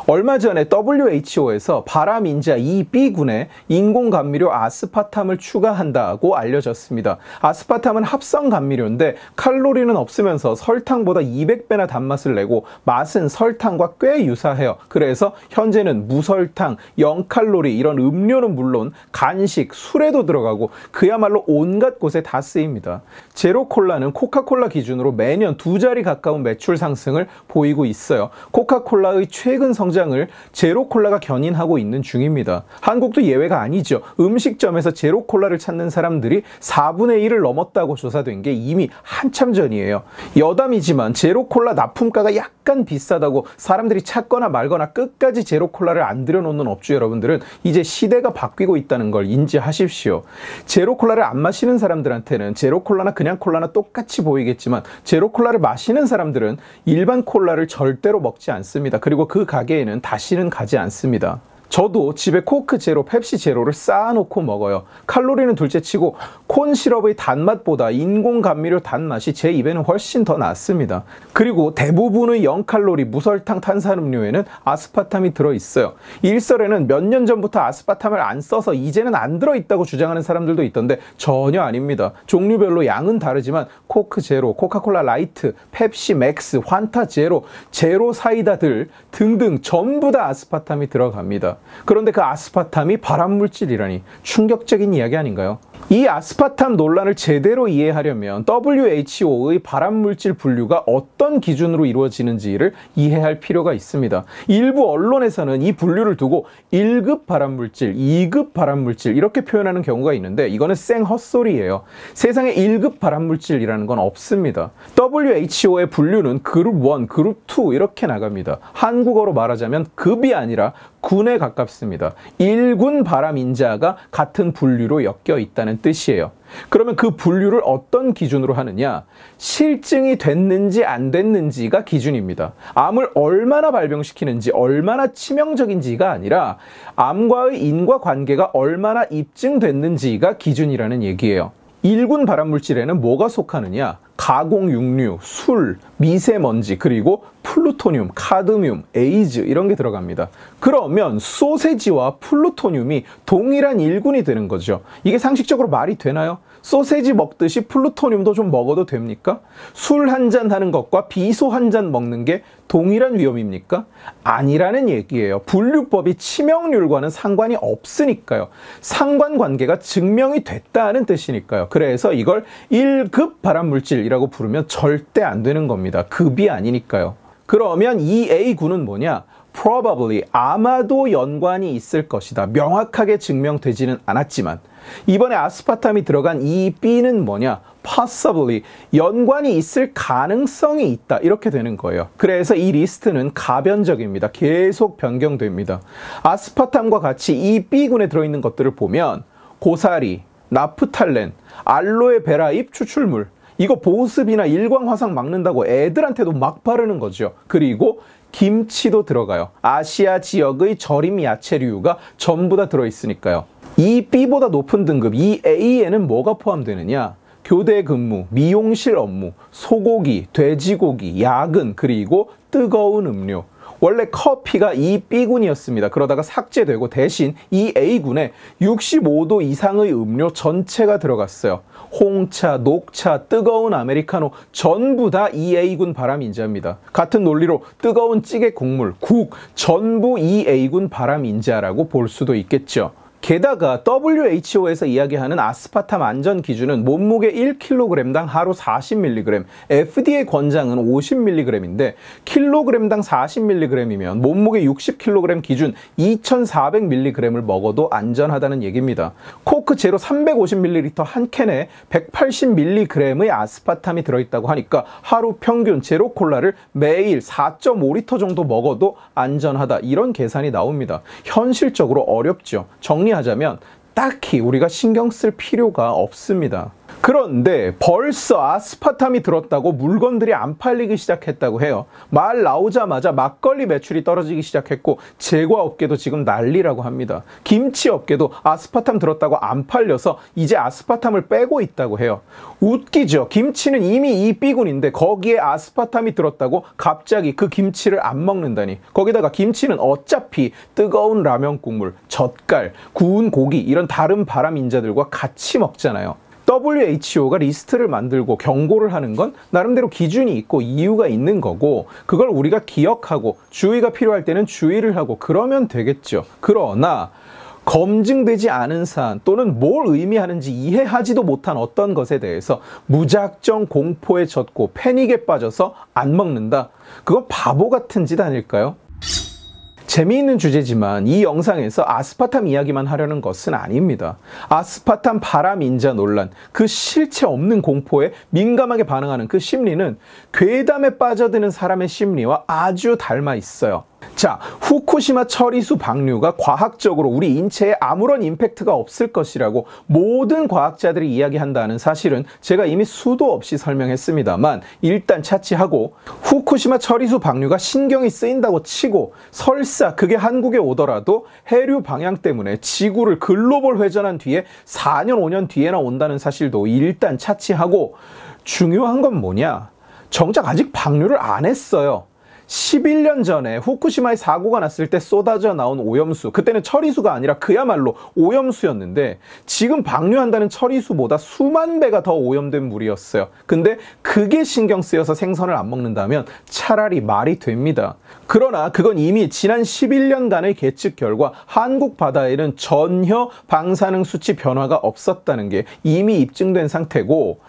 얼마 전에 WHO에서 발암인자 2B군에 인공감미료 아스파탐을 추가한다고 알려졌습니다. 아스파탐은 합성 감미료인데 칼로리는 없으면서 설탕보다 200배나 단맛을 내고 맛은 설탕과 꽤 유사해요. 그래서 현재는 무설탕, 0칼로리 이런 음료는 물론 간식, 술에도 들어가고 그야말로 온갖 곳에 다 쓰입니다. 제로콜라는 코카콜라 기준으로 매년 2자리 가까운 매출 상승을 보이고 있어요. 코카콜라의 최근 성장을 제로콜라가 견인하고 있는 중입니다. 한국도 예외가 아니죠. 음식점에서 제로콜라를 찾는 사람들이 4분의 1을 넘었다고 조사된 게 이미 한참 전이에요. 여담이지만 제로콜라 납품가가 약간 비싸다고 사람들이 찾거나 말거나 끝까지 제로콜라를 안 들여놓는 업주 여러분들은 이제 시대가 바뀌고 있다는 걸 인지하십시오. 제로콜라를 안 마시는 사람들한테는 제로콜라나 그냥 콜라나 똑같이 보이겠지만 제로콜라를 마시는 사람들은 일반 콜라를 절대로 먹지 않습니다. 그리고 그 가게에는 다시는 가지 않습니다. 저도 집에 코크 제로, 펩시 제로를 쌓아놓고 먹어요. 칼로리는 둘째치고 콘 시럽의 단맛보다 인공 감미료 단맛이 제 입에는 훨씬 더 낫습니다. 그리고 대부분의 0칼로리 무설탕 탄산음료에는 아스파탐이 들어있어요. 일설에는 몇 년 전부터 아스파탐을 안 써서 이제는 안 들어있다고 주장하는 사람들도 있던데 전혀 아닙니다. 종류별로 양은 다르지만 코크 제로, 코카콜라 라이트, 펩시 맥스, 환타 제로, 제로 사이다들 등등 전부 다 아스파탐이 들어갑니다. 그런데 그 아스파탐이 발암물질이라니 충격적인 이야기 아닌가요? 이 아스파탐 논란을 제대로 이해하려면 WHO의 발암물질 분류가 어떤 기준으로 이루어지는지를 이해할 필요가 있습니다. 일부 언론에서는 이 분류를 두고 1급 발암물질, 2급 발암물질 이렇게 표현하는 경우가 있는데 이거는 생 헛소리예요. 세상에 1급 발암물질이라는 건 없습니다. WHO의 분류는 그룹 1, 그룹 2 이렇게 나갑니다. 한국어로 말하자면 급이 아니라 군에 가깝습니다. 1군 발암인자가 같은 분류로 엮여 있다는 뜻이에요. 그러면 그 분류를 어떤 기준으로 하느냐? 실증이 됐는지 안 됐는지가 기준입니다. 암을 얼마나 발병시키는지, 얼마나 치명적인지가 아니라 암과의 인과관계가 얼마나 입증됐는지가 기준이라는 얘기예요. 1군 발암물질에는 뭐가 속하느냐? 가공육류, 술, 미세먼지, 그리고 플루토늄, 카드뮴, 에이즈 이런 게 들어갑니다. 그러면 소세지와 플루토늄이 동일한 1군이 되는 거죠. 이게 상식적으로 말이 되나요? 소세지 먹듯이 플루토늄도 좀 먹어도 됩니까? 술 한 잔 하는 것과 비소 한 잔 먹는 게 동일한 위험입니까? 아니라는 얘기예요. 분류법이 치명률과는 상관이 없으니까요. 상관관계가 증명이 됐다는 뜻이니까요. 그래서 이걸 1급 발암물질이라고 부르면 절대 안 되는 겁니다. 급이 아니니까요. 그러면 이 A군은 뭐냐? Probably, 아마도 연관이 있을 것이다. 명확하게 증명되지는 않았지만 이번에 아스파탐이 들어간 이 B는 뭐냐? Possibly, 연관이 있을 가능성이 있다. 이렇게 되는 거예요. 그래서 이 리스트는 가변적입니다. 계속 변경됩니다. 아스파탐과 같이 이 B군에 들어있는 것들을 보면 고사리, 나프탈렌, 알로에베라잎 추출물, 이거 보습이나 일광화상 막는다고 애들한테도 막 바르는 거죠. 그리고 김치도 들어가요. 아시아 지역의 절임 야채류가 전부 다 들어있으니까요. 이 B보다 높은 등급, 이 A에는 뭐가 포함되느냐? 교대 근무, 미용실 업무, 소고기, 돼지고기, 야근, 그리고 뜨거운 음료. 원래 커피가 이 B군이었습니다. 그러다가 삭제되고 대신 이 A군에 65도 이상의 음료 전체가 들어갔어요. 홍차, 녹차, 뜨거운 아메리카노 전부 다 이 A군 발암인자입니다. 같은 논리로 뜨거운 찌개 국물, 국 전부 이 A군 발암인자라고 볼 수도 있겠죠. 게다가 WHO에서 이야기하는 아스파탐 안전 기준은 몸무게 1kg당 하루 40mg, FDA 권장은 50mg인데 kg당 40mg이면 몸무게 60kg 기준 2400mg을 먹어도 안전하다는 얘기입니다. 코크 제로 350ml 한 캔에 180mg의 아스파탐이 들어있다고 하니까 하루 평균 제로 콜라를 매일 4.5L 정도 먹어도 안전하다, 이런 계산이 나옵니다. 현실적으로 어렵죠. 정리하자면 딱히 우리가 신경 쓸 필요가 없습니다. 그런데 벌써 아스파탐이 들었다고 물건들이 안 팔리기 시작했다고 해요. 말 나오자마자 막걸리 매출이 떨어지기 시작했고 제과업계도 지금 난리라고 합니다. 김치업계도 아스파탐 들었다고 안 팔려서 이제 아스파탐을 빼고 있다고 해요. 웃기죠. 김치는 이미 이 B군인데 거기에 아스파탐이 들었다고 갑자기 그 김치를 안 먹는다니. 거기다가 김치는 어차피 뜨거운 라면 국물, 젓갈, 구운 고기 이런 다른 발암인자들과 같이 먹잖아요. WHO가 리스트를 만들고 경고를 하는 건 나름대로 기준이 있고 이유가 있는 거고 그걸 우리가 기억하고 주의가 필요할 때는 주의를 하고 그러면 되겠죠. 그러나 검증되지 않은 사안 또는 뭘 의미하는지 이해하지도 못한 어떤 것에 대해서 무작정 공포에 젖고 패닉에 빠져서 안 먹는다. 그건 바보 같은 짓 아닐까요? 재미있는 주제지만 이 영상에서 아스파탐 이야기만 하려는 것은 아닙니다. 아스파탐 발암인자 논란, 그 실체 없는 공포에 민감하게 반응하는 그 심리는 괴담에 빠져드는 사람의 심리와 아주 닮아 있어요. 자, 후쿠시마 처리수 방류가 과학적으로 우리 인체에 아무런 임팩트가 없을 것이라고 모든 과학자들이 이야기한다는 사실은 제가 이미 수도 없이 설명했습니다만 일단 차치하고 후쿠시마 처리수 방류가 신경이 쓰인다고 치고 설사 그게 한국에 오더라도 해류 방향 때문에 지구를 글로벌 회전한 뒤에 4년 5년 뒤에나 온다는 사실도 일단 차치하고 중요한 건 뭐냐? 정작 아직 방류를 안 했어요. 11년 전에 후쿠시마에 사고가 났을 때 쏟아져 나온 오염수, 그때는 처리수가 아니라 그야말로 오염수였는데 지금 방류한다는 처리수보다 수만 배가 더 오염된 물이었어요. 근데 그게 신경 쓰여서 생선을 안 먹는다면 차라리 말이 됩니다. 그러나 그건 이미 지난 11년간의 계측 결과 한국 바다에는 전혀 방사능 수치 변화가 없었다는 게 이미 입증된 상태고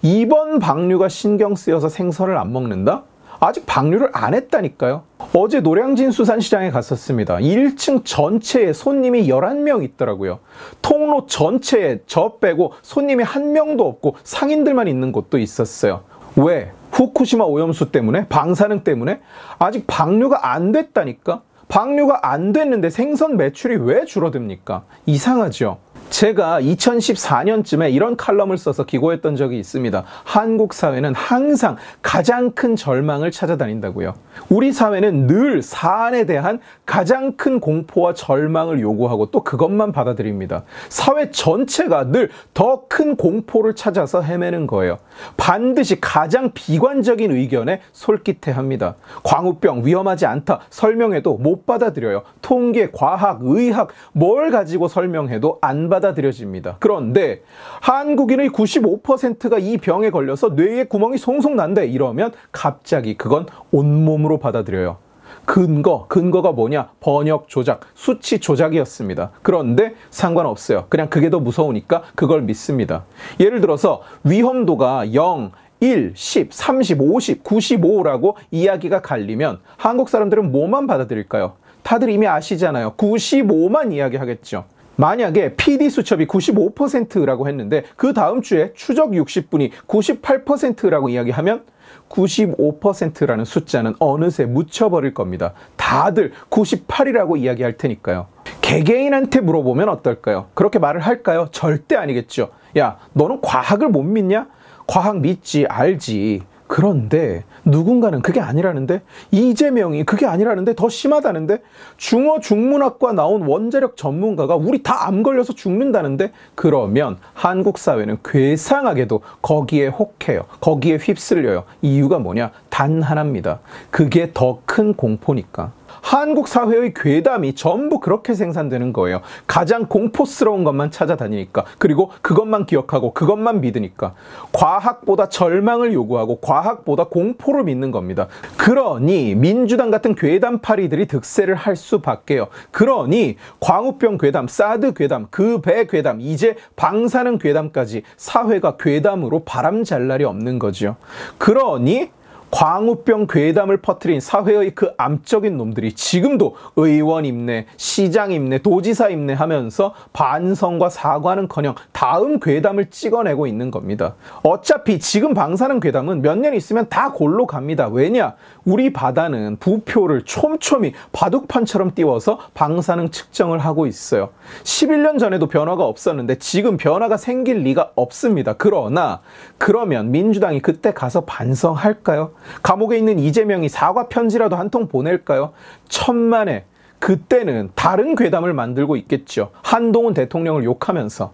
이번 방류가 신경 쓰여서 생선을 안 먹는다? 아직 방류를 안 했다니까요. 어제 노량진 수산시장에 갔었습니다. 1층 전체에 손님이 11명 있더라고요. 통로 전체에 저 빼고 손님이 한 명도 없고 상인들만 있는 곳도 있었어요. 왜? 후쿠시마 오염수 때문에? 방사능 때문에? 아직 방류가 안 됐다니까? 방류가 안 됐는데 생선 매출이 왜 줄어듭니까? 이상하죠? 제가 2014년쯤에 이런 칼럼을 써서 기고했던 적이 있습니다. 한국 사회는 항상 가장 큰 절망을 찾아다닌다고요. 우리 사회는 늘 사안에 대한 가장 큰 공포와 절망을 요구하고 또 그것만 받아들입니다. 사회 전체가 늘 더 큰 공포를 찾아서 헤매는 거예요. 반드시 가장 비관적인 의견에 솔깃해합니다. 광우병 위험하지 않다 설명해도 못 받아들여요. 통계, 과학, 의학 뭘 가지고 설명해도 안 받아들여집니다. 그런데 한국인의 95%가 이 병에 걸려서 뇌에 구멍이 송송 난대 이러면 갑자기 그건 온몸으로 받아들여요. 근거가 뭐냐? 번역 조작, 수치 조작이었습니다. 그런데 상관없어요. 그냥 그게 더 무서우니까 그걸 믿습니다. 예를 들어서 위험도가 0, 1, 10, 30, 50, 95라고 이야기가 갈리면 한국 사람들은 뭐만 받아들일까요? 다들 이미 아시잖아요. 95만 이야기하겠죠. 만약에 PD 수첩이 95%라고 했는데 그 다음 주에 추적 60분이 98%라고 이야기하면 95%라는 숫자는 어느새 묻혀버릴 겁니다. 다들 98이라고 이야기할 테니까요. 개개인한테 물어보면 어떨까요? 그렇게 말을 할까요? 절대 아니겠죠. 야, 너는 과학을 못 믿냐? 과학 믿지, 알지. 그런데 누군가는 그게 아니라는데, 이재명이 그게 아니라는데, 더 심하다는데, 중어중문학과 나온 원자력 전문가가 우리 다 암 걸려서 죽는다는데, 그러면 한국 사회는 괴상하게도 거기에 혹해요. 거기에 휩쓸려요. 이유가 뭐냐? 단 하나입니다. 그게 더 큰 공포니까. 한국 사회의 괴담이 전부 그렇게 생산되는 거예요. 가장 공포스러운 것만 찾아다니니까. 그리고 그것만 기억하고 그것만 믿으니까. 과학보다 절망을 요구하고 과학보다 공포를 믿는 겁니다. 그러니 민주당 같은 괴담파리들이 득세를 할 수밖에요. 그러니 광우병 괴담, 사드 괴담, 그 배 괴담, 이제 방사능 괴담까지 사회가 괴담으로 바람잘 날이 없는 거죠. 그러니 광우병 괴담을 퍼뜨린 사회의 그 암적인 놈들이 지금도 의원 임내, 시장 임내, 도지사 임내 하면서 반성과 사과는커녕 다음 괴담을 찍어내고 있는 겁니다. 어차피 지금 방사능 괴담은 몇 년 있으면 다 골로 갑니다. 왜냐? 우리 바다는 부표를 촘촘히 바둑판처럼 띄워서 방사능 측정을 하고 있어요. 11년 전에도 변화가 없었는데 지금 변화가 생길 리가 없습니다. 그러면 민주당이 그때 가서 반성할까요? 감옥에 있는 이재명이 사과 편지라도 한 통 보낼까요? 천만에 그때는 다른 괴담을 만들고 있겠죠. 한동훈 대통령을 욕하면서.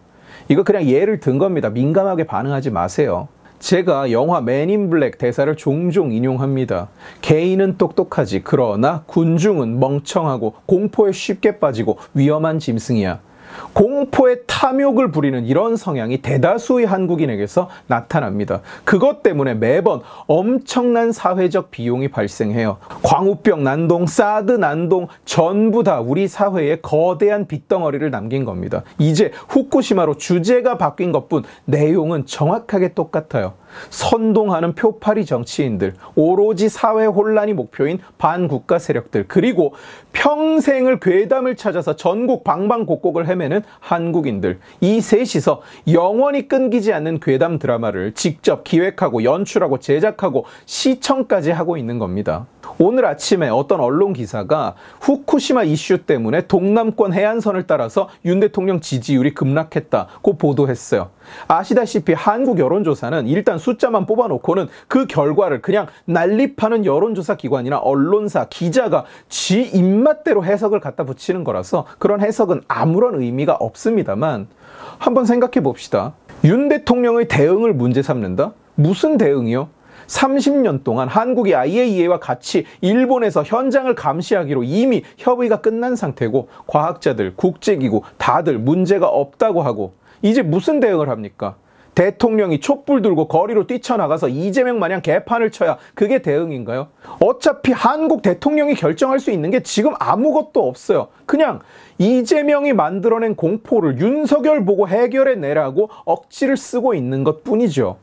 이거 그냥 예를 든 겁니다. 민감하게 반응하지 마세요. 제가 영화 맨 인 블랙 대사를 종종 인용합니다. 개인은 똑똑하지, 그러나 군중은 멍청하고 공포에 쉽게 빠지고 위험한 짐승이야. 공포에 탐욕을 부리는 이런 성향이 대다수의 한국인에게서 나타납니다. 그것 때문에 매번 엄청난 사회적 비용이 발생해요. 광우병 난동, 사드 난동 전부 다 우리 사회에 거대한 빚덩어리를 남긴 겁니다. 이제 후쿠시마로 주제가 바뀐 것뿐 내용은 정확하게 똑같아요. 선동하는 표파리 정치인들, 오로지 사회 혼란이 목표인 반국가 세력들, 그리고 평생을 괴담을 찾아서 전국 방방곡곡을 헤매는 한국인들, 이 셋이서 영원히 끊기지 않는 괴담 드라마를 직접 기획하고 연출하고 제작하고 시청까지 하고 있는 겁니다. 오늘 아침에 어떤 언론 기사가 후쿠시마 이슈 때문에 동남권 해안선을 따라서 윤 대통령 지지율이 급락했다고 보도했어요. 아시다시피 한국 여론조사는 일단 숫자만 뽑아놓고는 그 결과를 그냥 난립하는 여론조사 기관이나 언론사, 기자가 지 입맛대로 해석을 갖다 붙이는 거라서 그런 해석은 아무런 의미가 없습니다만 한번 생각해 봅시다. 윤 대통령의 대응을 문제 삼는다? 무슨 대응이요? 30년 동안 한국이 IAEA와 같이 일본에서 현장을 감시하기로 이미 협의가 끝난 상태고 과학자들, 국제기구 다들 문제가 없다고 하고 이제 무슨 대응을 합니까? 대통령이 촛불 들고 거리로 뛰쳐나가서 이재명 마냥 개판을 쳐야 그게 대응인가요? 어차피 한국 대통령이 결정할 수 있는 게 지금 아무것도 없어요. 그냥 이재명이 만들어낸 공포를 윤석열 보고 해결해내라고 억지를 쓰고 있는 것 뿐이죠.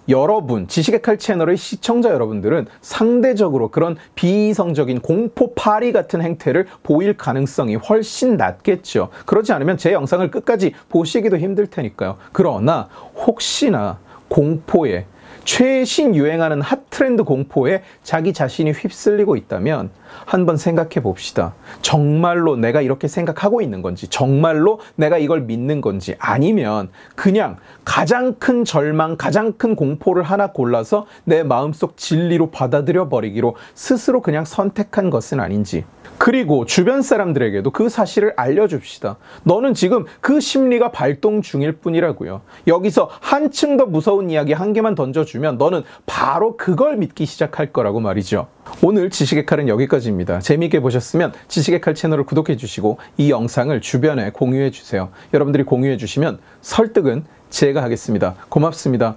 여러분, 지식의 칼 채널의 시청자 여러분들은 상대적으로 그런 비이성적인 공포파리 같은 행태를 보일 가능성이 훨씬 낮겠죠. 그렇지 않으면 제 영상을 끝까지 보시기도 힘들 테니까요. 그러나 혹시나 공포에, 최신 유행하는 핫트렌드 공포에 자기 자신이 휩쓸리고 있다면 한번 생각해 봅시다. 정말로 내가 이렇게 생각하고 있는 건지, 정말로 내가 이걸 믿는 건지, 아니면 그냥 가장 큰 절망, 가장 큰 공포를 하나 골라서 내 마음속 진리로 받아들여 버리기로 스스로 그냥 선택한 것은 아닌지. 그리고 주변 사람들에게도 그 사실을 알려줍시다. 너는 지금 그 심리가 발동 중일 뿐이라고요. 여기서 한층 더 무서운 이야기 한 개만 던져주면 너는 바로 그걸 믿기 시작할 거라고 말이죠. 오늘 지식의 칼은 여기까지입니다. 재미있게 보셨으면 지식의 칼 채널을 구독해 주시고 이 영상을 주변에 공유해 주세요. 여러분들이 공유해 주시면 설득은 제가 하겠습니다. 고맙습니다.